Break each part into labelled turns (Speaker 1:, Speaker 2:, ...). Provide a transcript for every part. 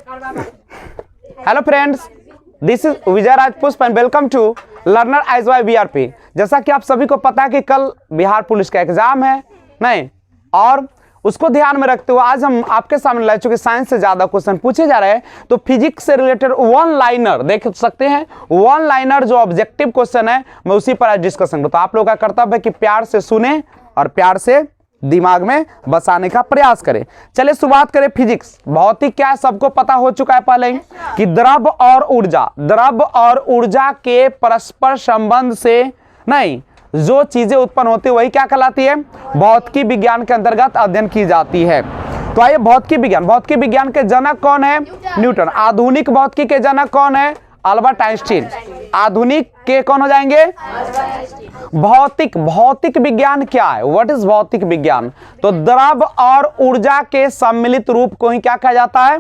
Speaker 1: Hello friends, this is Vijay Rajpushp and welcome to learner edge Y BRP. जैसा कि आप सभी को पता है कि कल बिहार पुलिस का एग्जाम है नहीं, और उसको ध्यान में रखते हुए आज हम आपके सामने ला चुके साइंस से ज्यादा क्वेश्चन पूछे जा रहे हैं। तो फिजिक्स से रिलेटेड वन लाइनर देख सकते हैं, वन लाइनर जो ऑब्जेक्टिव क्वेश्चन है मैं उसी पर आज डिस्कशन करूं। तो आप लोगों का कर्तव्य है कि प्यार से सुने और प्यार से दिमाग में बसाने का प्रयास करें। चलिए शुरुआत करें। फिजिक्स भौतिक क्या है सबको पता हो चुका है पहले ही कि द्रव और ऊर्जा के परस्पर संबंध से नहीं जो चीजें उत्पन्न होती है वही क्या कहलाती है, भौतिकी विज्ञान के अंतर्गत अध्ययन की जाती है। तो आइए भौतिकी विज्ञान के जनक कौन है, न्यूटन। आधुनिक भौतिकी के जनक कौन है, अल्बर्ट आइंस्टीन। आधुनिक के कौन हो जाएंगे, भौतिक विज्ञान क्या है, व्हाट इज भौतिक विज्ञान। तो द्रव और ऊर्जा के सम्मिलित रूप को ही क्या कहा जाता है,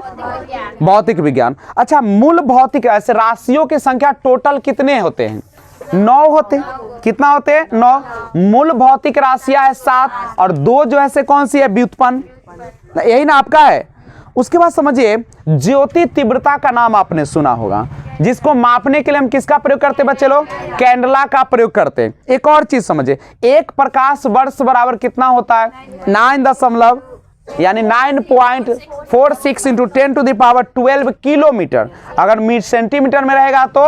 Speaker 1: भौतिक विज्ञान। अच्छा, मूल भौतिक ऐसे राशियों की संख्या टोटल कितने होते हैं, 9 होते। कितना होते हैं, 9। मूल भौतिक राशियां है 7 और 2 जो है से कौन सी है, व्युत्पन्न, यही ना आपका है। उसके बाद समझिए ज्योति तीव्रता का नाम आपने सुना होगा, जिसको मापने के लिए हम किसका प्रयोग करते हैं बच्चे लोग, कैंडला का प्रयोग करते हैं। एक और चीज समझिए, एक प्रकाश वर्ष बराबर कितना होता है, 9 यानी 9.46 इंटू 10⁻12 किलोमीटर। अगर सेंटीमीटर में रहेगा तो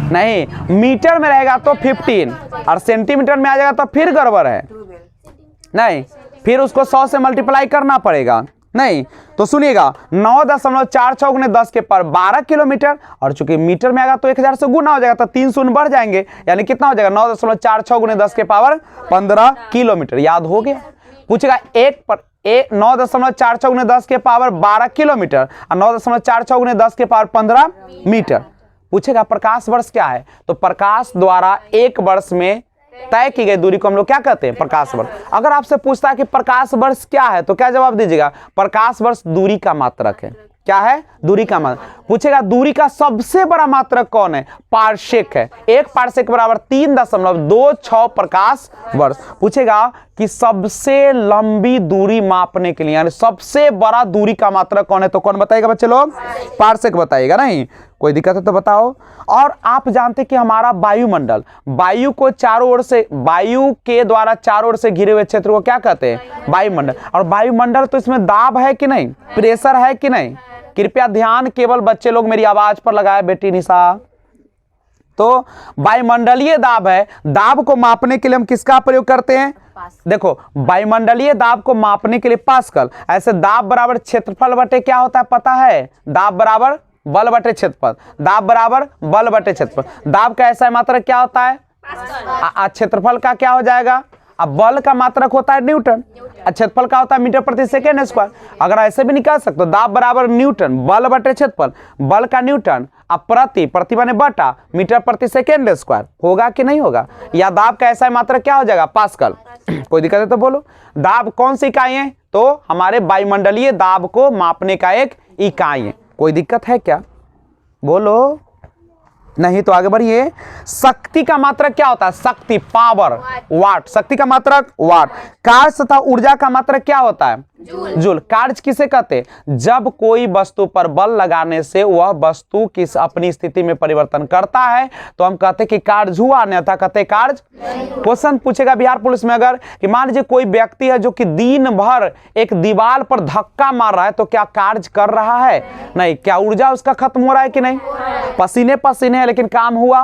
Speaker 1: नहीं, मीटर में रहेगा तो 15 और सेंटीमीटर में आ जाएगा तो फिर गड़बड़ है नहीं, फिर उसको 100 से मल्टीप्लाई करना पड़ेगा नहीं। तो सुनिएगा 9.46 गुने 10 के पावर 12 किलोमीटर, और चूंकि मीटर में आएगा तो 1000 से गुना हो जाएगा तो 3 शून्य बढ़ जाएंगे, यानी कितना हो जाएगा 9.46 गुने 10 के पावर 15 किलोमीटर। याद हो गया। पूछेगा 9.46 गुने 10 के पावर 12 किलोमीटर और 9.46 गुने 10 के पावर 15 मीटर। पूछेगा प्रकाश वर्ष क्या है, तो प्रकाश द्वारा एक वर्ष में तय की गई दूरी को हम लोग क्या कहते हैं, प्रकाश वर्ष। अगर आपसे पूछता है कि प्रकाश वर्ष क्या है तो क्या जवाब दीजिएगा, प्रकाश वर्ष दूरी का मात्रक है। क्या है, दूरी का मात्रक। पूछेगा दूरी का सबसे बड़ा मात्रक कौन है, पारसेक है। 1 पारसेक बराबर 3.26 प्रकाश वर्ष। पूछेगा कि सबसे लंबी दूरी मापने के लिए यानी सबसे बड़ा दूरी का मात्रक कौन है, तो कौन बताएगा बच्चे लोग, पारसेक बताएगा नहीं। कोई दिक्कत है तो बताओ। और आप जानते हैं कि हमारा वायुमंडल, वायु को चारों ओर से, वायु के द्वारा चारों ओर से घिरे हुए क्षेत्र को क्या कहते हैं, वायुमंडल। और वायुमंडल तो इसमें दाब है कि नहीं, प्रेशर है कि नहीं। कृपया ध्यान केवल बच्चे लोग मेरी आवाज पर लगाए बेटी निशा। तो वायुमंडलीय दाब है, दाब को मापने के लिए हम किसका प्रयोग करते हैं, देखो वायुमंडलीय दाब को मापने के लिए पास्कल। ऐसे दाब बराबर क्षेत्रफल बटे क्या होता है पता है, दाब बराबर बल बटे क्षेत्रफल, दाब बराबर बल बटे क्षेत्रफल। दाब का ऐसा मात्रक क्या होता है, क्षेत्रफल का क्या हो जाएगा, अब बल का मात्रक होता है न्यूटन, क्षेत्रफल का होता है मीटर प्रति सेकेंड स्क्वायर। अगर ऐसे भी निकाल सकते हो, दाब बराबर न्यूटन, बल बटे क्षेत्रफल, बल का न्यूटन, अब प्रति बने बटा मीटर प्रति सेकेंड स्क्वायर। होगा कि नहीं होगा, या दाब का ऐसा मात्रक क्या हो जाएगा, पास्कल। कोई दिक्कत है तो बोलो। दाब कौन सी इकाई है, तो हमारे वायुमंडलीय दाब को मापने का एक इकाई है। कोई दिक्कत है क्या, बोलो। नहीं तो आगे बढ़िए। शक्ति का मात्रक क्या होता है, शक्ति, पावर, वाट। शक्ति का मात्रक वाट। कार्य तथा ऊर्जा का मात्रक क्या होता है, जूल। कार्य किसे कहते हैं, जब कोई वस्तु पर बल लगाने से वह वस्तु किस अपनी स्थिति में परिवर्तन करता है तो हम कहते हैं कि कार्य हुआ, अन्यथा कहते कार्य। क्वेश्चन पूछेगा बिहार पुलिस में, अगर कि मान लीजिए कोई व्यक्ति है जो कि दिन भर एक दीवार पर धक्का मार रहा है तो क्या कार्य कर रहा है, नहीं। क्या ऊर्जा उसका खत्म हो रहा है कि नहीं, पसीने पसीने है लेकिन काम हुआ,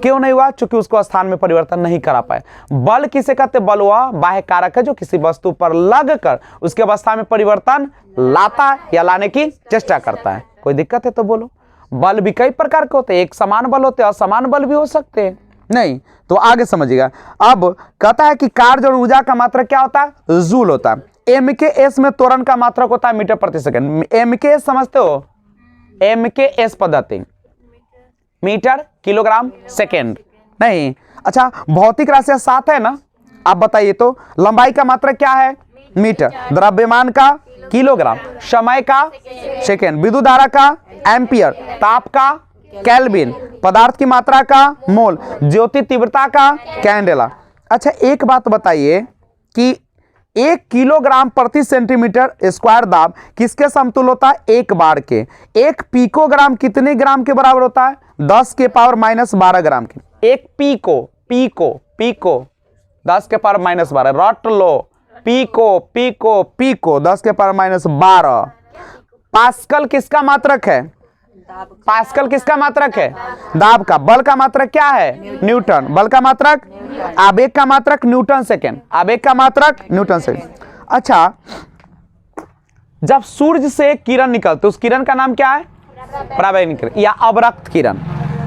Speaker 1: क्यों नहीं हुआ, चूंकि उसको स्थान में परिवर्तन नहीं करा पाए। बल किसे कहते, बल वह बाह्य कारक है जो किसी वस्तु पर लगकर उसके अवस्था में परिवर्तन लाता है या लाने की चेष्टा करता है। कोई दिक्कत है तो बोलो। बल भी कई प्रकार के होते हैं, एक समान बल होते हैं, असमान बल भी हो सकते हैं नहीं। तो आगे समझिएगा। अब कहता है कि कार्य और ऊर्जा का मात्रक क्या होता है, जूल होता है। एम के एस में त्वरण का मात्रक होता है मीटर प्रति सेकंड। एम के एस समझते हो, एम के एस पद्धति, मीटर किलोग्राम सेकेंड नहीं। अच्छा, भौतिक राशि 7 है ना, आप बताइए तो लंबाई का मात्रक क्या है, मीटर, द्रव्यमान का किलोग्राम, समय का सेकेंड, विद्युत धारा का एम्पियर, ताप का केल्विन, पदार्थ की मात्रा का मोल, ज्योति तीव्रता का कैंडेला। अच्छा एक बात बताइए कि 1 किलोग्राम प्रति सेंटीमीटर स्क्वायर दाब किसके समतुल्य होता है? 1 बार के। 1 पिकोग्राम कितने ग्राम के बराबर होता है? 10 के पावर -12 ग्राम के। 1 पीको 10 के पावर -12, रट लो, पीको 10 के पावर -12। पास्कल किसका मात्रक है? पास्कल किसका मात्रक है? दाब का। बल का मात्रक क्या है? न्यूटन। बल का मात्रक, आवेग का मात्रक न्यूटन सेकेंड। आवेग का मात्रक न्यूटन सेकेंड। अच्छा, जब सूर्य से किरण निकलती, उस किरण का नाम क्या है? पराबैंगनी किरण या अवरक्त किरण।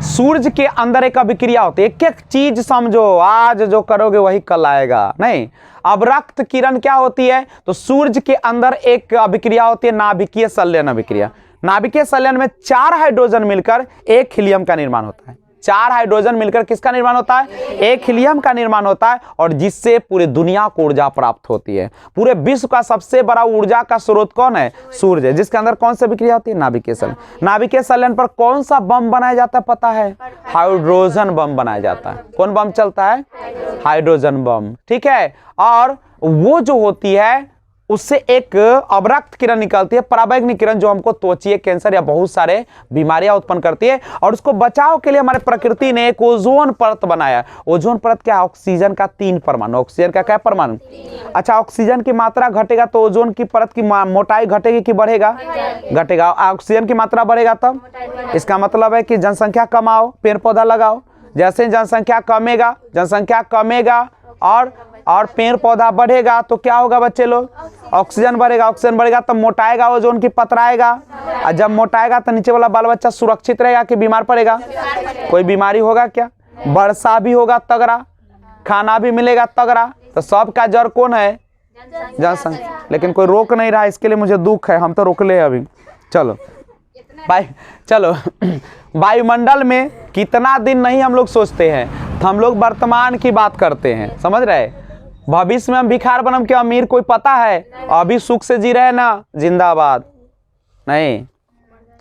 Speaker 1: सूर्य के अंदर एक अभिक्रिया होती है। एक एक चीज समझो, आज जो करोगे वही कल आएगा। नहीं, अवरक्त किरण क्या होती है? तो सूर्य के अंदर एक अभिक्रिया होती है, नाभिकीय संलयन अभिक्रिया। नाभिकीय संलयन में 4 हाइड्रोजन मिलकर 1 हीलियम का निर्माण होता है। 4 हाइड्रोजन मिलकर किसका निर्माण होता है? 1 हीलियम का निर्माण होता है, और जिससे पूरे दुनिया को ऊर्जा प्राप्त होती है। पूरे विश्व का सबसे बड़ा ऊर्जा का स्रोत कौन है? सूर्य है, जिसके अंदर कौन सी विक्रिया होती है? नाभिकीय संलयन। नाभिकीय संलयन पर कौन सा बम बनाया जाता है पता है? हाइड्रोजन बम बनाया जाता है। कौन बम चलता है? Hydrogen bomb. ठीक है, और वो जो होती है उससे एक अवरक्त किरण निकलती है, पराबैंगनी किरण, जो हमको त्वचीय कैंसर या बहुत सारे बीमारियां उत्पन्न करती है। और उसको बचाव के लिए हमारे प्रकृति ने एक ओजोन परत बनाया। ओजोन परत क्या? ऑक्सीजन का 3 परमाणु। ऑक्सीजन का क्या परमाणु? अच्छा, ऑक्सीजन की मात्रा घटेगा तो ओजोन की परत की मोटाई घटेगी कि बढ़ेगा? घटेगा। ऑक्सीजन की मात्रा बढ़ेगा तब इसका मतलब है कि जनसंख्या कमाओ, पेड़ पौधा लगाओ। जैसे जनसंख्या कमेगा और पेड़ पौधा बढ़ेगा तो क्या होगा बच्चे लोग? ऑक्सीजन बढ़ेगा। ऑक्सीजन बढ़ेगा तो मोटाएगा, ओजोन की परत आएगा, और जब मोटाएगा तो नीचे वाला बाल बच्चा सुरक्षित रहेगा कि बीमार पड़ेगा? कोई बीमारी होगा क्या? वर्षा भी होगा तगड़ा, खाना भी मिलेगा तगड़ा। तो सबका जड़ कौन है? जनसंख्या। लेकिन कोई रोक नहीं रहा, इसके लिए मुझे दुख है। हम तो रोक ले अभी। चलो वायुमंडल में कितना दिन नहीं हम लोग सोचते हैं, तो हम लोग वर्तमान की बात करते हैं, समझ रहे? भविष्य में हम भिखार बनम के अमीर कोई पता है? अभी सुख से जी रहे ना, जिंदाबाद। नहीं,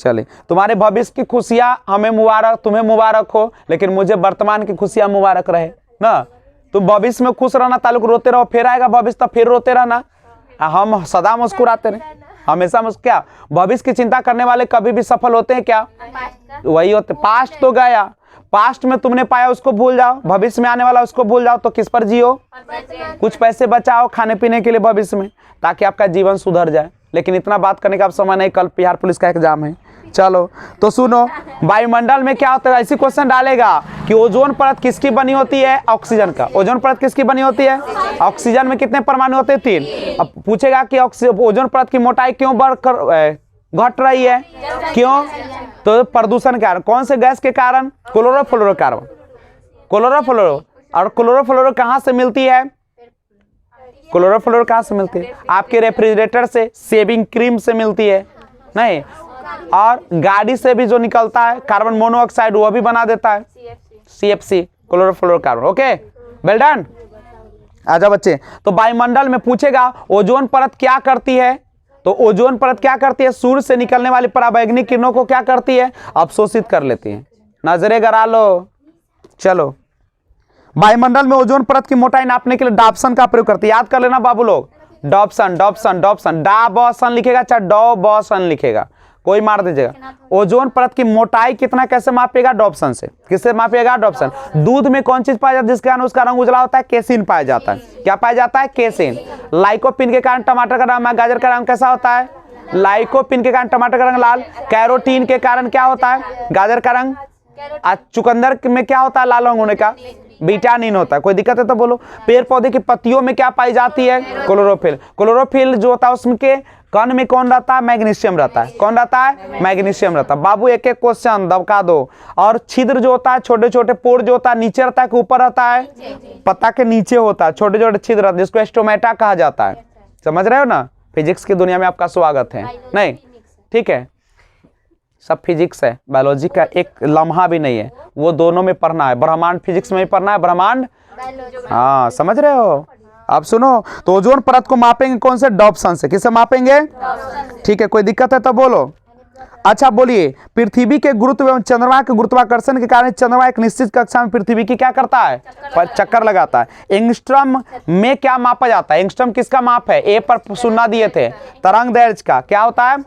Speaker 1: चले, तुम्हारे भविष्य की खुशियां हमें मुबारक, तुम्हें मुबारक हो, लेकिन मुझे वर्तमान की खुशियां मुबारक रहे ना। तुम भविष्य में खुश रहना, ताल्लुक रोते रहो, फिर आएगा भविष्य तो फिर रोते रहना। हम सदा मुस्कुराते रहे, हमेशा क्या? भविष्य की चिंता करने वाले कभी भी सफल होते हैं क्या? वही होते। पास्ट तो गया, पास्ट में तुमने पाया उसको भूल जाओ, भविष्य में आने वाला उसको भूल जाओ, तो किस पर जियो? कुछ पैसे बचाओ खाने पीने के लिए भविष्य में, ताकि आपका जीवन सुधर जाए। लेकिन इतना बात करने का अब समय नहीं, कल बिहार पुलिस का एग्जाम है। चलो तो सुनो, वायुमंडल में क्या होता है? ऐसी क्वेश्चन डालेगा कि ओजोन परत किसकी बनी होती है? ऑक्सीजन का। ओजोन परत किसकी बनी होती है? ऑक्सीजन में कितने परमाणु होते हैं? 3। अब पूछेगा कि ओजोन परत की मोटाई क्यों घट रही है? क्यों? तो प्रदूषण के कारण। कौन से गैस के कारण? क्लोरोफ्लोरोकार्बन। और क्लोरोफ्लोरो कहां से मिलती है? क्लोरोफ्लोरो कहां से मिलती है? आपके रेफ्रिजरेटर से, शेविंग क्रीम से मिलती है। नहीं, और गाड़ी से भी जो निकलता है कार्बन मोनोऑक्साइड, वो भी बना देता है CFC, chlorofluorocarbon. Okay, well done. आजा बच्चे, तो वायुमंडल में पूछेगा ओजोन परत क्या करती है? तो ओजोन परत क्या करती है? सूर्य से निकलने वाली पराबैंगनी किरणों को क्या करती है? अवशोषित कर लेती है। नजरे गड़ा लो। चलो, वायुमंडल में ओजोन परत की मोटाई नापने के लिए डॉप्सन का प्रयोग करती है। याद कर लेना बाबू लोग, डॉप्सन डाबसन लिखेगा, चाहे डॉबसन लिखेगा, कोई मार दीजिएगा। ओजोन परत की मोटाई कितना कैसे मापेगा? डॉप्सन से। किससे मापेगा? डॉप्सन। दूध में कौन चीज पाया जाता है जिसके कारण उसका रंग उजला होता है? केसिन पाया जाता है। क्या पाया जाता है? केसिन। लाइकोपिन के कारण टमाटर का रंग, गाजर का रंग कैसा होता है? लाइकोपिन के कारण टमाटर का रंग लाल। कैरोटीन के कारण क्या होता है? गाजर का रंग। चुकंदर में क्या होता है लाल रंग होने का? विटामिन होता है। कोई दिक्कत है तो बोलो। पेड़ पौधे की पत्तियों में क्या पाई जाती है? क्लोरोफिल। क्लोरोफिल जो होता है उसके कण में कौन रहता है? मैग्नीशियम रहता है। कौन रहता है? मैग्नीशियम रहता है। बाबू एक एक क्वेश्चन दबका दो। और छिद्र जो होता है, छोटे छोटे पोर जो होता है, नीचे रहता है कि ऊपर रहता है? पत्ता के नीचे होता है, छोटे छोटे छिद्र रहते हैं, जिसको स्टोमेटा कहा जाता है। समझ रहे हो ना? फिजिक्स की दुनिया में आपका स्वागत है। नहीं, ठीक है, सब फिजिक्स है, बायोलॉजी का एक लम्हा भी नहीं है। वो दोनों में पढ़ना है। ब्रह्मांड फिजिक्स में ही पढ़ना है, ब्रह्मांड। हाँ, समझ रहे हो? अब सुनो, तो ओजोन परत को मापेंगे कौन से? डॉप्सन से। किससे मापेंगे? ठीक है, कोई दिक्कत है तो बोलो। अच्छा बोलिए, पृथ्वी के गुरुत्व एवं चंद्रमा के गुरुत्वाकर्षण के कारण चंद्रमा एक निश्चित कक्षा में पृथ्वी की क्या करता है, पर चक्कर लगाता है। एंगस्ट्रम में क्या मापा जाता है, एंगस्ट्रम किसका माप है, ए पर सुनना दिए थे, तरंग दैर्घ्य का। क्या होता है,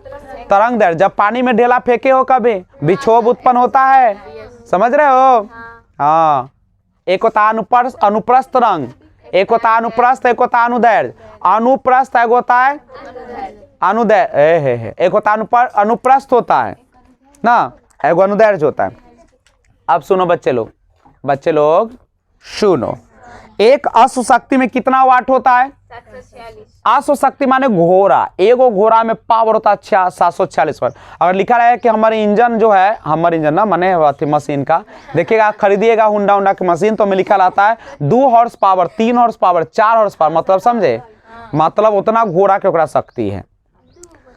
Speaker 1: तरंग दैर्घ्य। जब पानी में ढेला फेंके हो कभी विक्षोभ उत्पन्न होता है, समझ रहे हो। हाँ, एक होता अनुप्रस्थ तरंग, एक होता अनुप्रस्थ, एक होता अनुदैर्घ्य। अनुप्रस्थ एक होता है अनुदैर्घ्य, एक होता अनुप्रस्थ होता है ना, एक अनुदैर्घ्य होता है। अब सुनो बच्चे लोग सुनो, एक अश्व शक्ति में कितना वाट होता है, 746। शक्ति माने घोड़ा, एगो घोड़ा में पावर होता है 746 वाट। अगर लिखा रहा है कि हमारे इंजन जो है, हमारे इंजन ना माने मशीन का, देखिएगा खरीदिएगा हुंडा की मशीन तो में लिखा रहता है 2 horse power, 3 horse power, 4 horse power, मतलब समझे, मतलब उतना घोड़ा के ओकरा शक्ति है।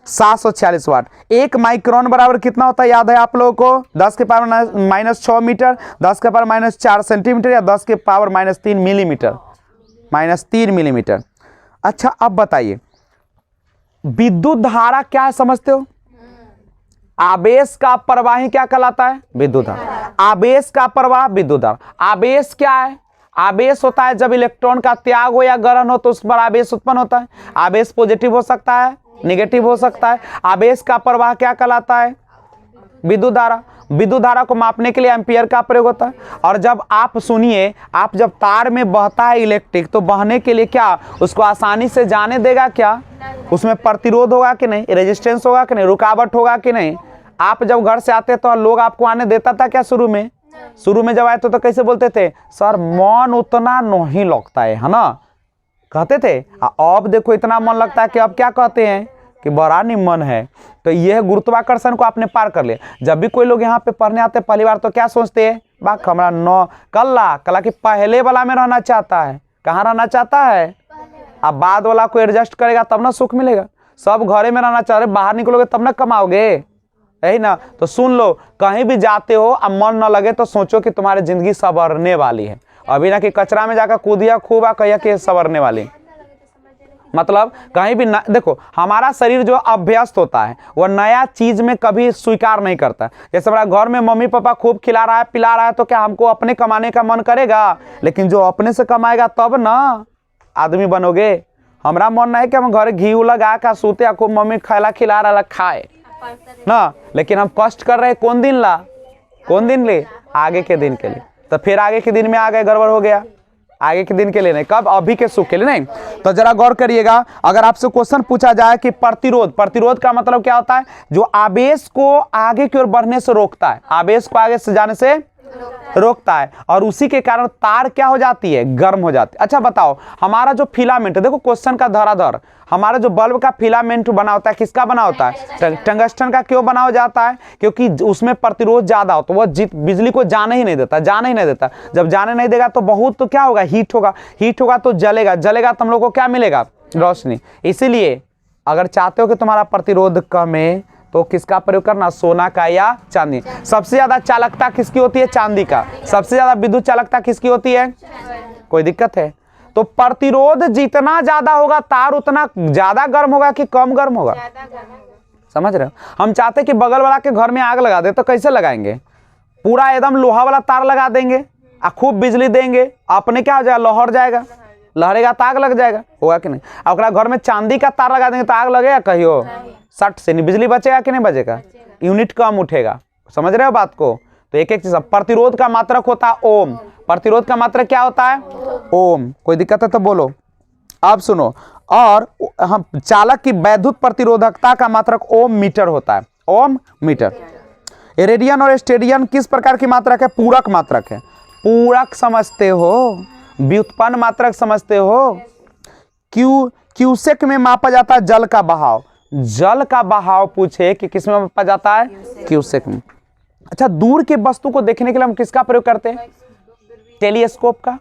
Speaker 1: 746 वाट। 1 माइक्रोन बराबर कितना होता है, याद है आप लोगों को, 10 के पावर -6 मीटर, 10 के पावर -4 सेंटीमीटर, या 10 के पावर -3 मिलीमीटर, -3 मिलीमीटर। अच्छा अब बताइए, विद्युत धारा क्या है समझते हो, आवेश का प्रवाही क्या कहलाता है, विद्युत धारा। आवेश का प्रवाह विद्युत धारा। आवेश क्या है, आवेश होता है जब इलेक्ट्रॉन का त्याग हो या ग्रहण हो तो उस पर आवेश उत्पन्न होता है। आवेश पॉजिटिव हो सकता है, नेगेटिव हो सकता है। आवेश का प्रवाह क्या कहलाता है, विद्युत धारा। विद्युत धारा को मापने के लिए एम्पियर का प्रयोग होता है। और जब आप सुनिए, आप जब तार में बहता है इलेक्ट्रिक, तो बहने के लिए क्या उसको आसानी से जाने देगा, क्या उसमें प्रतिरोध होगा कि नहीं, रेजिस्टेंस होगा कि नहीं, रुकावट होगा कि नहीं। आप जब घर से आते तो लोग आपको आने देता था क्या, शुरू में जब आए तो कैसे बोलते थे, सर मन उतना नहीं लगता है ना, कहते थे। अब देखो इतना मन लगता है कि अब क्या कहते हैं कि बड़ा निमन है। तो यह गुरुत्वाकर्षण को आपने पार कर लिया। जब भी कोई लोग यहाँ पे पढ़ने आते पहली बार तो क्या सोचते हैं, बाक हमारा नौ कला कि पहले वाला में रहना चाहता है। कहाँ रहना चाहता है, अब बाद वाला को एडजस्ट करेगा तब ना सुख मिलेगा। सब घरे में रहना चाह रहे, बाहर निकलोगे तब ना कमाओगे, यही ना। तो सुन लो, कहीं भी जाते हो अब मन न लगे तो सोचो कि तुम्हारी जिंदगी संवरने वाली है। अभी ना कि कचरा में जाकर कूदिया खूब कहिया कि संवरने वाली। मतलब कहीं भी देखो, हमारा शरीर जो अभ्यस्त होता है वह नया चीज में कभी स्वीकार नहीं करता। जैसे हमारा घर में मम्मी पापा खूब खिला रहा है पिला रहा है तो क्या हमको अपने कमाने का मन करेगा, लेकिन जो अपने से कमाएगा तब ना आदमी बनोगे। हमारा मन नहीं कि हम घर घी लगा कर सूते खूब मम्मी खैला खिला रहा खाए ना, लेकिन हम कष्ट कर रहे कौन दिन ले, आगे के दिन के लिए। तो फिर आगे के दिन में आ गए, गड़बड़ हो गया। आगे के दिन के लिए नहीं, कब, अभी के सुख के लिए नहीं। तो जरा गौर करिएगा, अगर आपसे क्वेश्चन पूछा जाए कि प्रतिरोध का मतलब क्या होता है, जो आवेश को आगे की ओर बढ़ने से रोकता है, आवेश को आगे से जाने से रोकता है, और उसी के कारण तार क्या हो जाती है, गर्म हो जाती है। अच्छा बताओ, हमारा जो फिलामेंट, देखो क्वेश्चन का धराधर, हमारा जो बल्ब का फिलामेंट बना होता है किसका बना होता है, टंगस्टन का। क्यों बना हो जाता है, क्योंकि उसमें प्रतिरोध ज्यादा हो तो वह बिजली को जाने ही नहीं देता। जब जाने नहीं देगा तो बहुत तो क्या होगा, हीट होगा तो जलेगा तो हम लोग को क्या मिलेगा, रोशनी। इसीलिए अगर चाहते हो कि तुम्हारा प्रतिरोध कम है तो किसका प्रयोग करना, सोना का या चांदी। सबसे ज्यादा चालकता किसकी होती है, चांदी का। सबसे ज्यादा विद्युत चालकता किसकी होती है, कोई दिक्कत है। तो प्रतिरोध जितना ज्यादा होगा तार उतना ज्यादा गर्म होगा कि कम गर्म होगा, समझ रहे हो। हम चाहते कि बगल वाला के घर में आग लगा दे तो कैसे लगाएंगे, पूरा एकदम लोहा वाला तार लगा देंगे और खूब बिजली देंगे, अपने क्या हो जाएगा, लहर जाएगा, लहरेगा तो आग लग जाएगा, होगा कि नहीं। और घर में चांदी का तार लगा देंगे तो आग लगेगा कहियो, सट से नहीं, बिजली बचेगा कि नहीं बचेगा, यूनिट कम उठेगा। समझ रहे हो बात को। तो एक चीज, प्रतिरोध का मात्रक होता है ओम। प्रतिरोध का मात्रक क्या होता है, ओम। कोई दिक्कत है तो बोलो। अब सुनो, और हम चालक की वैद्युत प्रतिरोधकता का मात्रक ओम मीटर होता है, ओम मीटर। रेडियन और स्टेडियन किस प्रकार की मात्रक है, पूरक मात्रक है। पूरक समझते हो, व्युत्पन्न मात्रक समझते हो। क्यूसेक में मापा जाता है जल का बहाव। जल का बहाव पूछे कि किस में मापा जाता है, क्यूसेक में। अच्छा, दूर के वस्तु को देखने के लिए हम किसका प्रयोग करते हैं, टेलीस्कोप का,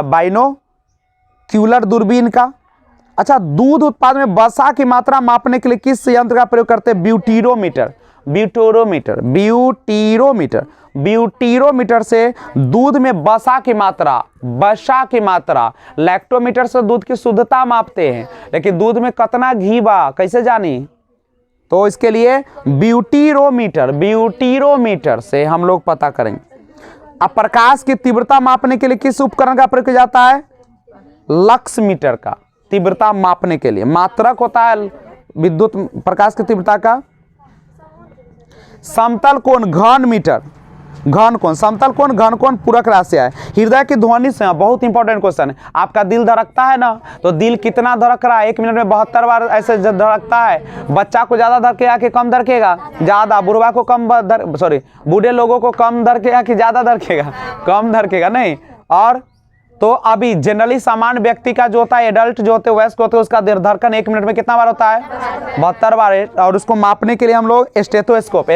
Speaker 1: बाइनोक्यूलर दूरबीन का। अच्छा, दूध उत्पादन में वसा की मात्रा मापने के लिए किस यंत्र का प्रयोग करते हैं, ब्यूटीरोमीटर से दूध में वसा की मात्रा, लैक्टोमीटर से दूध की शुद्धता मापते हैं। लेकिन दूध में कितना घी बा कैसे जानी, तो इसके लिए ब्यूटीरोमीटर से हम लोग पता करेंगे। अब प्रकाश की तीव्रता मापने के लिए किस उपकरण का प्रयोग किया जाता है? लक्स मीटर का तीव्रता मापने के लिए। मात्रक होता है विद्युत प्रकाश की तीव्रता का समतल कोण घन मीटर। घन कोण, समतल कोण, घन कोण पूरक राशि है। हृदय की ध्वनि से, बहुत इंपॉर्टेंट क्वेश्चन है। आपका दिल धड़कता है ना, तो दिल कितना धड़क रहा है? 1 मिनट में 72 बार ऐसे धड़कता है। बच्चा को ज्यादा धड़केगा कि कम धड़केगा? ज्यादा। बुढ़वा को कम बूढ़े लोगों को कम धड़केगा कि ज्यादा धड़केगा? कम धड़केगा नहीं। और तो अभी जनरली सामान्य व्यक्ति का जो होता है, एडल्ट जो होते हैं, वयस्क होते हैं, उसका धड़कन 1 मिनट में कितना बार होता है? 72 बार। और उसको मापने के लिए हम लोग स्टेथोस्कोप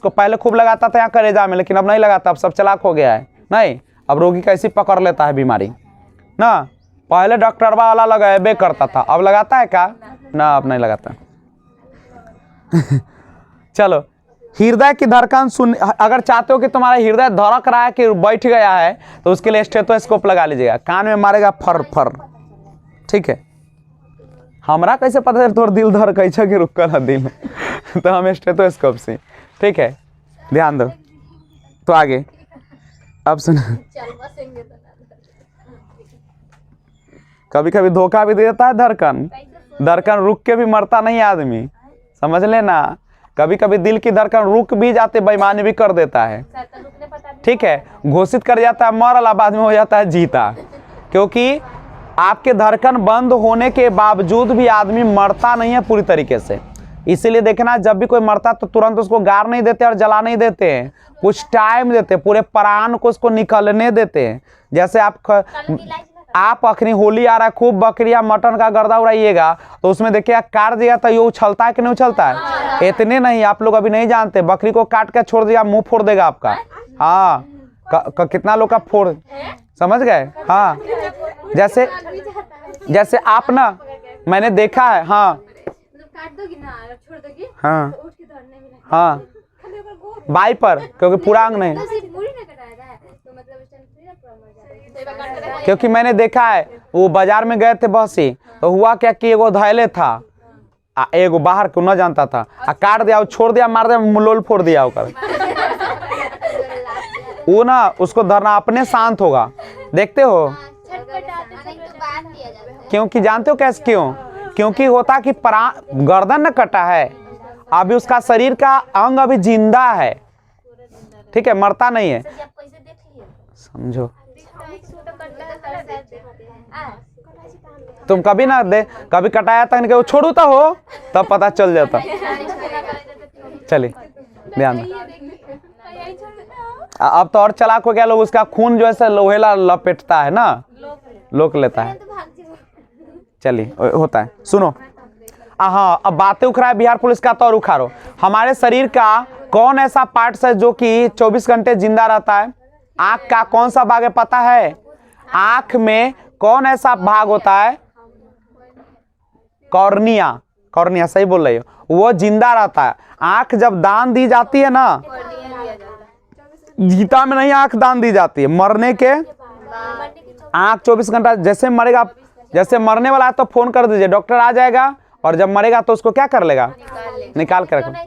Speaker 1: पहले खूब लगाता था यहाँ कलेजा में, लेकिन अब नहीं लगाता, अब सब चालाक हो गया है। नहीं, अब रोगी कैसी पकड़ लेता है बीमारी ना। पहले डॉक्टरवा वाला लगाबे करता था, अब लगाता है क्या? ना, अब नहीं लगाता। चलो, हृदय की धड़कन सुन, अगर चाहते हो कि तुम्हारा हृदय धड़क रहा है कि बैठ गया है, तो उसके लिए स्टेथोस्कोप लगा लीजिएगा। कान में मारेगा फर फर, ठीक है। हमरा कैसे पता है तोर दिल धड़ कैसे कि रुकल है दिल? तो हम स्टेथोस्कोप से, ठीक है, ध्यान दो। तो आगे अब सुन, कभी कभी धोखा भी देता है धड़कन रुक के भी मरता नहीं आदमी, समझ लेना। कभी कभी दिल की धड़कन रुक भी जाते, बेईमानी भी कर देता है, ठीक है। घोषित कर जाता है मरला, बाद में हो जाता है जीता। क्योंकि आपके धड़कन बंद होने के बावजूद भी आदमी मरता नहीं है पूरी तरीके से। इसीलिए देखना, जब भी कोई मरता तो तुरंत उसको गार नहीं देते और जला नहीं देते हैं, कुछ टाइम देते, पूरे प्राण को उसको निकलने देते हैं। जैसे आप अखनी होली आ रहा है, खूब बकरिया मटन का गर्दा उड़ाइएगा, तो उसमें देखिए काट दिया तो ये उछलता है कि नहीं उछलता है? इतने नहीं, आप लोग अभी नहीं जानते, बकरी को काट कर छोड़ दिया, मुंह फोड़ देगा आपका। हाँ, कितना लोग का फोड़, समझ गए? हाँ, जैसे आप ना, मैंने देखा है। हाँ हाँ हाँ, बाई पर, क्योंकि पूरा अंग नहीं, क्योंकि मैंने देखा है, वो बाजार में गए थे बहसी, तो हुआ क्या कि एगो धैले था, एगो बाहर को न जानता था, काट दिया, छोड़ दिया, मार दिया, मुलोल फोड़ दिया होकर। वो ना उसको धरना अपने शांत होगा, देखते हो? क्योंकि जानते हो कैसे? क्योंकि होता कि गर्दन न कटा है, अभी उसका शरीर का अंग अभी जिंदा है, ठीक है, मरता नहीं है, समझो। तुम कभी ना दे, कभी कटाया तक नहीं, छोड़ू तो हो, तब पता चल जाता। चलिए ध्यान दो। अब तो और चालाक हो गया लोग, उसका खून जो है लोहेला लपेटता है ना, लोक लेता है। चलिए, होता है, सुनो। हाँ, अब बातें उखड़ा है बिहार पुलिस का, तो और उखाड़ो। हमारे शरीर का कौन ऐसा पार्ट है जो कि 24 घंटे जिंदा रहता है? आंख का कौन सा भाग है पता है? आंख में कौन ऐसा भाग होता है? कॉर्निया, सही बोल रही हो, वो जिंदा रहता है। आंख जब दान दी जाती है ना, गीता में नहीं आंख दान दी जाती है, मरने के आंख 24 घंटा, जैसे मरेगा, जैसे मरने वाला है तो फोन कर दीजिए, डॉक्टर आ जाएगा, और जब मरेगा तो उसको क्या कर लेगा? निकाल के रखना।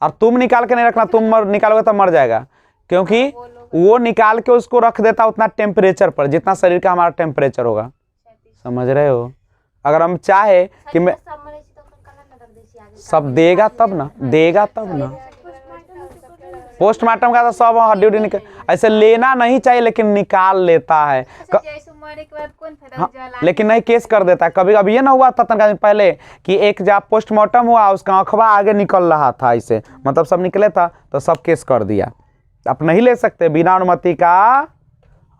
Speaker 1: और तुम निकाल के नहीं रखना, तुम निकालोगे तो मर जाएगा, क्योंकि वो निकाल के उसको रख देता उतना टेम्परेचर पर, जितना शरीर का हमारा टेम्परेचर होगा, समझ रहे हो? अगर हम चाहे कि मैं सब देगा तब ना, पोस्टमार्टम का तो सब हड्डी उड्डी निकल, ऐसे लेना नहीं चाहिए, लेकिन निकाल लेता है। हाँ, लेकिन नहीं केस कर देता है। कभी कभी ये ना हुआ था तनका दिन पहले कि एक जब पोस्टमार्टम हुआ, उसका अखबार आगे निकल रहा था, ऐसे मतलब सब निकले था, तो सब केस कर दिया। आप नहीं ले सकते बिना अनुमति का,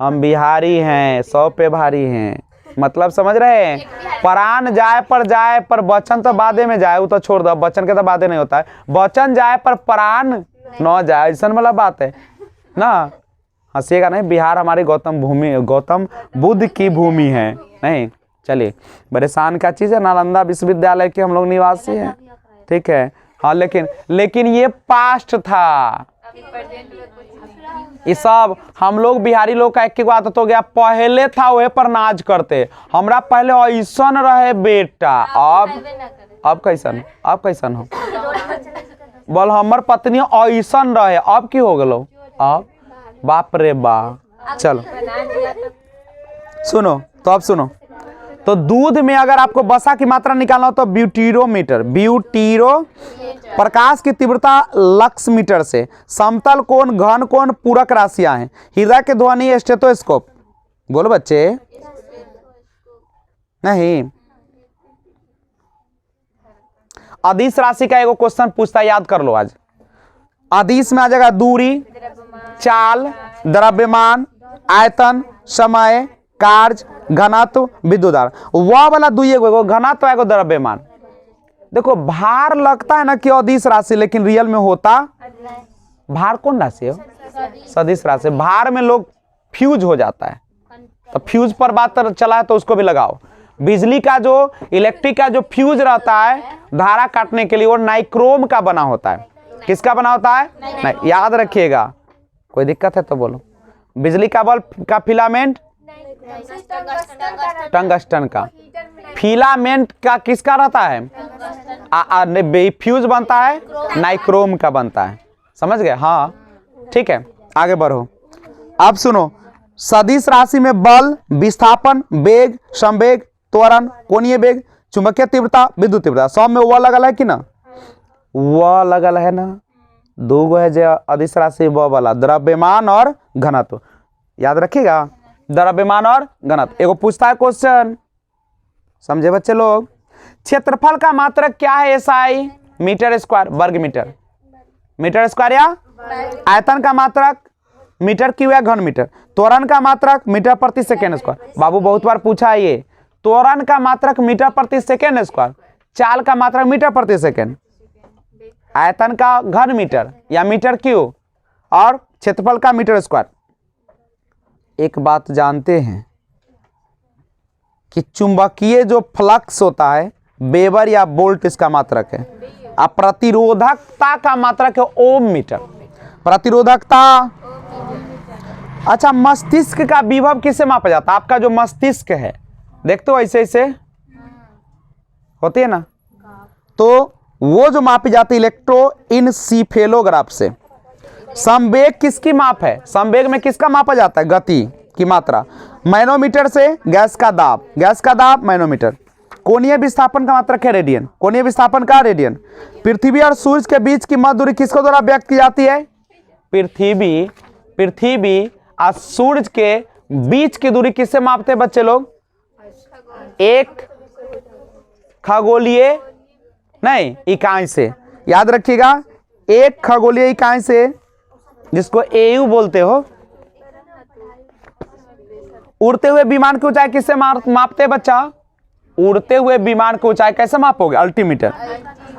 Speaker 1: हम बिहारी हैं, 100 पे भारी हैं, मतलब समझ रहे हैं? प्राण जाए पर वचन तो बादे में जाए, वो तो छोड़ दो, वचन के तो बादे नहीं होता है, वचन जाए पर प्राण न जाए, ऐसा वाला बात है ना। हंसिएगा नहीं, बिहार हमारी गौतम बुद्ध की भूमि है, नहीं। चलिए, बड़े शान का चीज है, नालंदा विश्वविद्यालय के हम लोग निवासी हैं, ठीक है। हाँ, लेकिन ये पास्ट था, ये सब हम लोग बिहारी लोग का एक आदत हो गया, पहले था वह पर नाज करते, हमरा पहले ऐसा रहे बेटा, अब अब कैसन हो बोल हमर पत्नी ऐसन रहे अब की हो गलो अब बाप रे बा। चलो सुनो तो अब सुनो तो दूध में अगर आपको वसा की मात्रा निकालना हो तो ब्यूटीरोमीटर प्रकाश की तीव्रता लक्स मीटर से, समतल कोण घन कोण पूरक राशियां हैं, हृदय के ध्वनि स्टेथोस्कोप। बोलो बच्चे नहीं। अदिश राशि का एगो क्वेश्चन पूछता याद कर लो आज। अदिश में आ जाएगा दूरी, चाल, द्रव्यमान, आयतन, समय, कार्य, घनत्व, विद्युत धारा। वह वाला दुई एगो घनत्व एगो द्रव्यमान। देखो भार लगता है ना कि अदिश राशि, लेकिन रियल में होता भार कौन राशि है? सदिश राशि। भार में लोग फ्यूज हो जाता है, तो फ्यूज पर बात चला है तो उसको भी लगाओ। बिजली का जो इलेक्ट्रिक का जो फ्यूज रहता है धारा काटने के लिए वो नाइक्रोम का बना होता है। किसका बना होता है? नहीं, याद रखिएगा। कोई दिक्कत है तो बोलो। बिजली का बल्ब का फिलामेंट टंगस्टन का। फिलामेंट का किसका रहता है? फ्यूज बनता है नाइक्रोम का बनता है। समझ गए? हाँ ठीक है, आगे बढ़ो। अब सुनो, सदिश राशि में बल, विस्थापन, वेग, संवेग, त्वरण, कोणीय वेग, चुंबकीय तीव्रता, विद्युत तीव्रता, सब में वो लगल है कि ना? वह लगल है ना। दो गो है जो अदिश राशि वह वाला, द्रव्यमान और घनत्व। याद रखिएगा, द्रव्यमान और घनत्व। एगो पूछता है क्वेश्चन, समझे बच्चे लोग? क्षेत्रफल का मात्रक क्या है? एसआई मीटर स्क्वायर, वर्ग मीटर, मीटर स्क्वायर या आयतन का मात्रक मीटर क्यूब या घन मीटर। त्वरण का मात्रक मीटर प्रति सेकेंड स्क्वायर। बाबू बहुत बार पूछा है ये। त्वरण का मात्रक मीटर प्रति सेकेंड स्क्वायर, चाल का मात्रक मीटर प्रति सेकेंड, आयतन का घन मीटर या मीटर क्यूब, और क्षेत्रफल का मीटर स्क्वायर। एक बात जानते हैं कि चुंबकीय जो फ्लक्स होता है वेबर या वोल्ट इसका मात्रक है, और प्रतिरोधकता का मात्रक है ओम मीटर। प्रतिरोधकता। अच्छा, मस्तिष्क का विभव किससे मापा जाता है? आपका जो मस्तिष्क है, देखते हो ऐसे ऐसे होती है ना, तो वो जो मापी जाती है इलेक्ट्रोइनसीफेलोग्राफ से। संवेग किसकी माप है? संवेग में किसका मापा जाता है? गति की मात्रा। मैनोमीटर से गैस का दाब, गैस का दाब मैनोमीटर। कोणीय विस्थापन का मात्रक है रेडियन, कोणीय विस्थापन का रेडियन। पृथ्वी और सूर्य के बीच की मध्य दूरी किसके द्वारा व्यक्त की जाती है? पृथ्वी और सूर्य के बीच की दूरी किससे मापते हैं बच्चे लोग? एक खगोलीय नहीं इकाई से। याद रखिएगा, एक खगोलीय इकाई से, जिसको एयू बोलते हो। उड़ते हुए विमान की ऊंचाई किससे मापते हैं बच्चा? उड़ते हुए विमान की ऊंचाई कैसे मापोगे? अल्टीमीटर।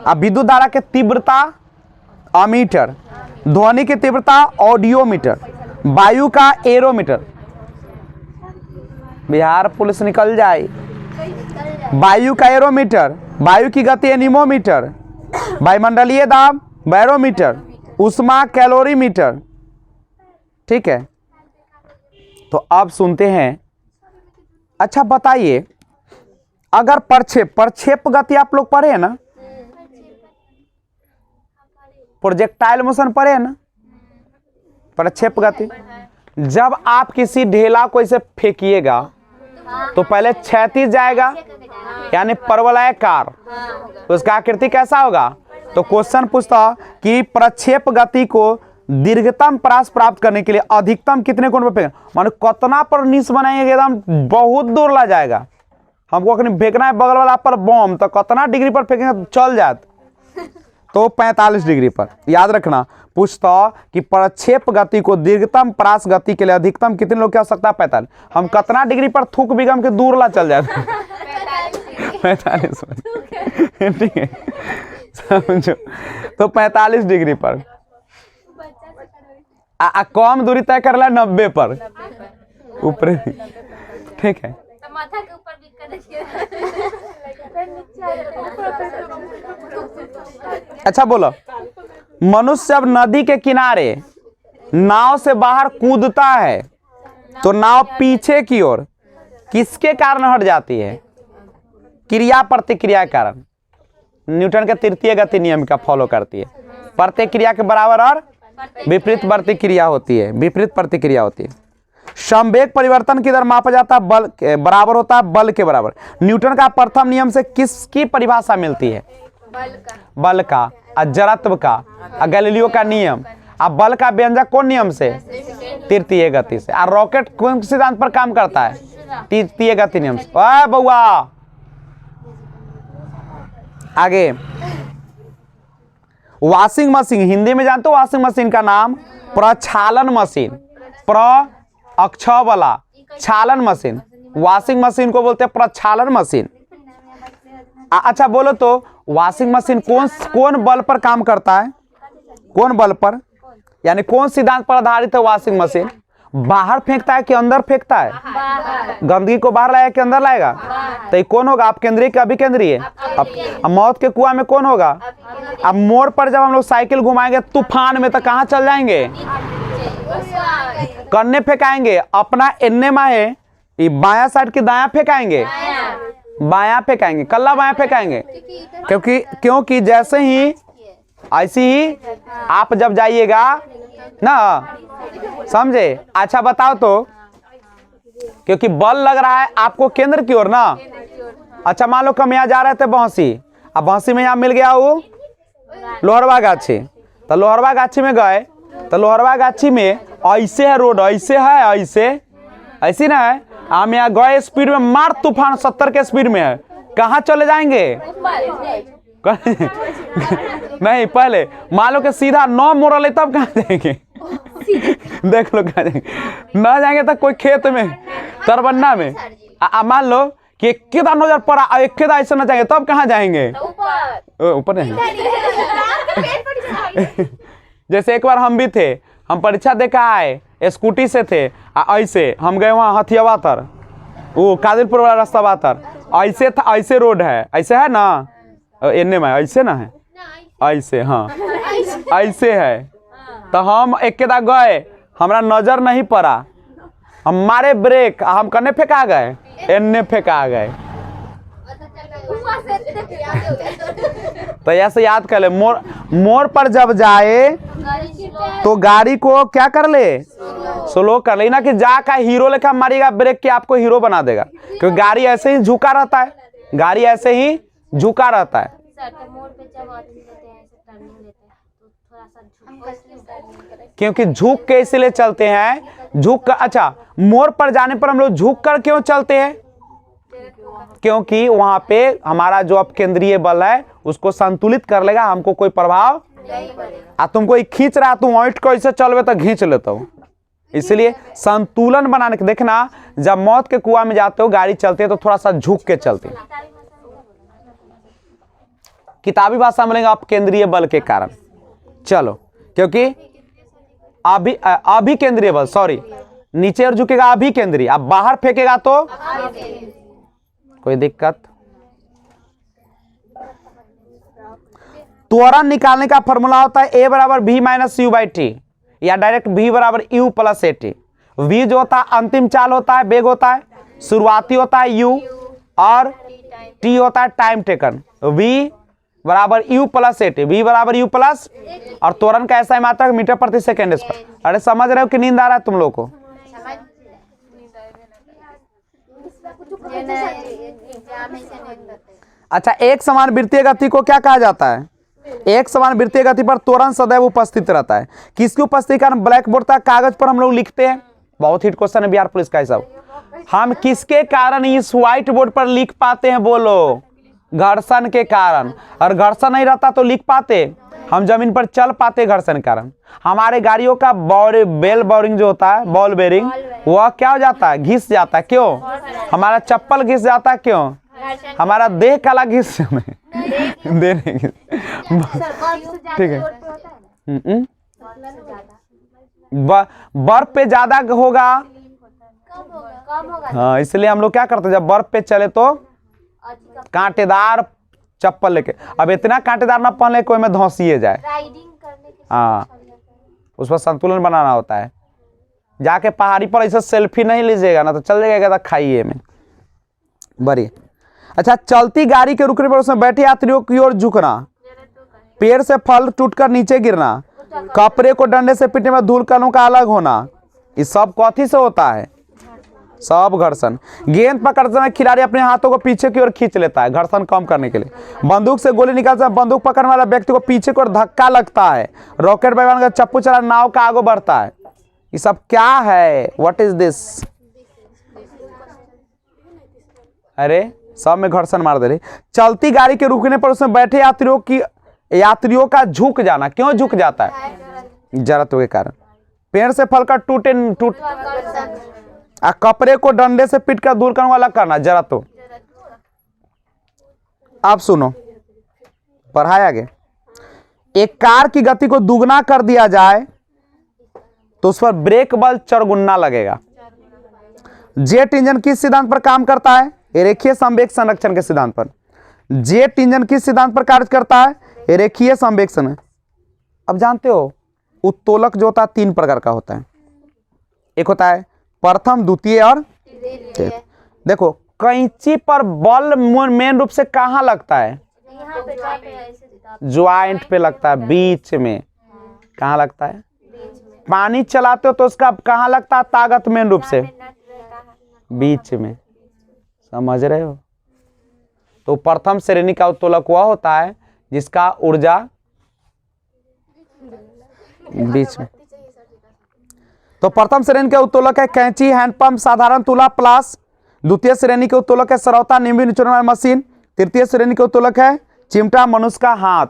Speaker 1: अब विद्युत धारा की तीव्रता अमीटर, ध्वनि की तीव्रता ऑडियोमीटर, वायु का एरोमीटर। बिहार पुलिस निकल जाए। वायु का एरोमीटर, वायु की गति एनीमोमीटर, वायुमंडलीय दाब बैरोमीटर, उष्मा कैलोरीमीटर। ठीक है, तो अब सुनते हैं। अच्छा बताइए, अगर प्रक्षेप गति आप लोग पढ़े हैं ना? प्रोजेक्टाइल मोशन पढ़े हैं ना? प्रक्षेप गति। जब आप किसी ढेला को इसे फेंकिएगा तो पहले क्षैतिज जाएगा, यानी परवलयाकार, तो उसका आकृति कैसा होगा? तो क्वेश्चन पूछता कि प्रक्षेप गति को दीर्घतम परास प्राप्त करने के लिए अधिकतम कितने कोण पर फेंकना, मानो कितना पर निश बनाएंगे एकदम बहुत दूर ला जाएगा। हमको कहीं फेंकना है बगल वाला पर बम, तो कितना डिग्री पर फेंकेंगे चल जाए? तो 45 डिग्री पर। याद रखना, पूछता कि प्रक्षेप गति को दीर्घतम परास गति के लिए अधिकतम कितने लोग की आवश्यकता है? 45। हम कितना डिग्री पर थूक बिगम के दूर ला चल जाते? 45। ठीक है, समझो, तो 45 डिग्री पर। कम दूरी तय कर ला 90 पर ऊपर। ठीक है,
Speaker 2: माथा के ऊपर भी कर देखिए।
Speaker 1: अच्छा बोलो, मनुष्य जब नदी के किनारे नाव से बाहर कूदता है तो नाव पीछे की ओर किसके कारण हट जाती है? क्रिया प्रतिक्रिया के कारण। न्यूटन के तृतीय गति नियम का फॉलो करती है। प्रत्येक क्रिया के बराबर और विपरीत प्रतिक्रिया होती है, विपरीत प्रतिक्रिया होती है। संवेग परिवर्तन किधर मापा जाता है? बल के बराबर होता है, बल के बराबर। न्यूटन का प्रथम नियम से किसकी परिभाषा मिलती है? बल का, और जड़त्व का, और गैलीलियो का नियम। अब बल का व्यंजक कौन नियम से? तृतीय गति से। और रॉकेट कौन सिद्धांत पर काम करता है? तृतीय गति नियम से। ओए बउआ, आगे वॉशिंग मशीन, हिंदी में जानते हो वॉशिंग मशीन का नाम? प्रक्षालन मशीन, अक्ष वाला छालन मशीन, वॉशिंग मशीन को बोलते हैं प्रक्षालन मशीन। अच्छा बोलो तो वॉशिंग मशीन कौन बल पर काम करता है? कौन बल पर, यानी कौन सिद्धांत पर आधारित है वॉशिंग मशीन? बाहर फेंकता है कि अंदर फेंकता है? गंदगी को बाहर लाएगा कि अंदर लाएगा? तो ये कौन होगा? आप केंद्रीय कि अभी केंद्रीय? अब मौत के कुआं में कौन होगा? अब मोड़ पर जब हम लोग साइकिल घुमाएंगे तूफान में तो कहाँ चल जाएंगे? कन्ने फेंकाएंगे, अपना एन्ने माहे ये बाया साइड की दाया फेंकाएंगे, बाया फेंकाएंगे, कल्ला बाया फेंकाएंगे। क्योंकि जैसे ही ऐसी ही आप जब जाइएगा ना, समझे? अच्छा बताओ तो, क्योंकि बल लग रहा है आपको केंद्र की ओर ना। अच्छा मान लो हम यहाँ जा रहे थे बौंसी, अब बौंसी में यहाँ मिल गया वो लोहरवा गाछी, तो लोहरवा गाछी में गए, तो लोहरवा गाछी में ऐसे है रोड, ऐसे है, ऐसी ना है। हम यहाँ गए स्पीड में, मार तूफान 70 के स्पीड में है, कहाँ चले जाएंगे? नहीं, पहले मान लो कि सीधा 9 मोड़ ले तब कहाँ जाएंगे? देख लो कहाँ जाएंगे, ना जाएंगे तो कोई खेत में, तरबन्ना में। मान लो कि एक नजर पड़ा, एक ऐसे ना जाएंगे तब कहाँ जाएंगे? ऊपर नहीं। जैसे एक बार हम भी थे, हम परीक्षा दे के आए, स्कूटी से थे, ऐसे हम गए वहाँ हथियावा तर, वो कादिरपुर वाला रास्ता बातर, ऐसे था, ऐसे रोड है, ऐसे है ना, एने में ऐसे ना है, ऐसे, हाँ ऐसे है। तो हम एक गए, हमारा नजर नहीं पड़ा, हम मारे ब्रेक, हम कने फेंका गए, एने फेंका गए। तो ऐसे याद कर ले, मोड़ पर जब जाए तो गाड़ी को क्या कर ले? स्लो कर ले, ना कि जाकर हीरो लेकर मारिएगा ब्रेक के आपको हीरो बना देगा, क्योंकि गाड़ी ऐसे ही झुका रहता है, गाड़ी ऐसे ही झुका रहता है। क्योंकि झुक के इसलिए चलते हैं, झुक कर। अच्छा, मोड़ पर जाने पर हम लोग झुक कर क्यों चलते हैं? क्योंकि वहां पे हमारा जो अपकेंद्रीय बल है उसको संतुलित कर लेगा, हमको कोई प्रभाव। तुमको खींच रहा, तुम ऑइट को ऐसे चलवे तो खींच लेता हूँ, इसलिए संतुलन बनाने के। देखना, जब मौत के कुआं में जाते हो, गाड़ी चलती है तो थोड़ा सा झुक के चलते, किताबी भाषा में लेंगे अपकेंद्रीय बल के कारण। चलो, क्योंकि अभी केंद्रीय बल, सॉरी, नीचे और झुकेगा अभी केंद्रीय, अब बाहर फेंकेगा तो कोई दिक्कत। त्वरण निकालने का फॉर्मूला होता है A बराबर V minus you by T, या डायरेक्ट V बराबर U plus A T. V जो होता है अंतिम चाल होता है, वेग होता है, शुरुआती होता है U, और T होता है टाइम टेकन। V बराबर U plus A T, V बराबर U प्लस, और त्वरण का ऐसा मात्रक मीटर प्रति सेकेंड स्क्वायर। अरे समझ रहे हो कि नींद आ रहा है तुम लोग को? अच्छा, एक समान वृत्तीय गति को क्या कहा जाता है? एक समान वृत्तीय गति पर त्वरण सदैव उपस्थित रहता है। किसकी उपस्थिति के कारण ब्लैक बोर्ड तक कागज पर हम लोग लिखते हैं? बहुत हिट क्वेश्चन है बिहार पुलिस का। सब हम किसके कारण इस व्हाइट बोर्ड पर लिख पाते हैं? बोलो, घर्षण के कारण। और घर्षण नहीं रहता तो लिख पाते? हम जमीन पर चल पाते घर्षण के कारण। हमारे गाड़ियों का बेल बोरिंग जो होता है, बॉल बेरिंग, वह क्या हो जाता है? घिस जाता है। क्यों? हमारा चप्पल घिस जाता है। क्यों? हमारा देह काला घिस देने। ठीक है, बर्फ पे ज्यादा होगा, हाँ, इसलिए हम लोग क्या करते हैं, जब बर्फ पे चले तो कांटेदार चप्पल लेके। अब इतना कांटेदार ना पहन ले कोई में धौंसिए जाए, हाँ, उस पर संतुलन बनाना होता है। जाके पहाड़ी पर ऐसे सेल्फी नहीं लीजिएगा ना तो चल जाएगा, खाइए में बड़ी। अच्छा, चलती गाड़ी के रुकने पर उसमें बैठे यात्रियों की ओर झुकना, पेड़ से फल टूटकर नीचे गिरना, कपड़े को डंडे से पीटने में धूल कणों का अलग होना, ये सब कथी से होता है? सब घर्षण। गेंद पकड़ते समय खिलाड़ी अपने हाथों को पीछे की ओर खींच लेता है घर्षण कम करने के लिए। बंदूक से गोली निकालते समय बंदूक पकड़ने वाला व्यक्ति को पीछे की ओर धक्का लगता है। रॉकेट विमान का चप्पू चला नाव का आगे बढ़ता है। ये सब क्या है? What is this? अरे सब में घर्षण मार दे रही। चलती गाड़ी के रुकने पर उसमें बैठे यात्रियों का झुक जाना। क्यों झुक जाता है? जड़त्व के कारण। पेड़ से फल का टूट कपड़े को डंडे से पीट कर दूर करने वाला करना, जड़त्व। अब सुनो, पढ़ाया आगे। एक कार की गति को दुगना कर दिया जाए तो उस पर ब्रेक बल चरगुना लगेगा। जेट इंजन किस सिद्धांत पर काम करता है? रेखीय संवेग संरक्षण के सिद्धांत पर। जेट इंजन किस सिद्धांत पर कार्य करता है? रेखीय संवेग संरक्षण। अब जानते हो उत्तोलक जो होता है 3 प्रकार का होता है। एक होता है प्रथम, द्वितीय और तृतीय। देखो कैंची पर बल मेन रूप से कहाँ लगता है? ज्वाइंट पे लगता है, बीच में। कहाँ लगता है? पानी चलाते हो तो उसका कहाँ लगता है ताकत? मेन रूप से बीच में। समझ रहे हो? तो प्रथम श्रेणी का उत्तोलक वह होता है जिसका ऊर्जा बीच में। तो प्रथम श्रेणी के उत्तोलक है कैंची, हैंडपंप, साधारण तुला, प्लास। द्वितीय श्रेणी के उत्तोलक है सरौता, नींबू निचोड़ने वाली मशीन। तृतीय श्रेणी के उत्तोलक है चिमटा, मनुष्य का हाथ।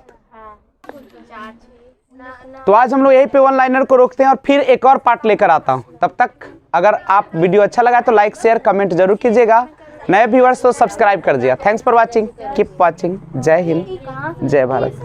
Speaker 1: तो आज हम लोग यही पे वन लाइनर को रोकते हैं और फिर एक और पार्ट लेकर आता हूं। तब तक अगर आप वीडियो अच्छा लगा तो लाइक, शेयर, कमेंट जरूर कीजिएगा। नए व्यूअर्स तो सब्सक्राइब कर दीजिएगा। Thanks for watching, keep watching. जय हिंद, जय भारत।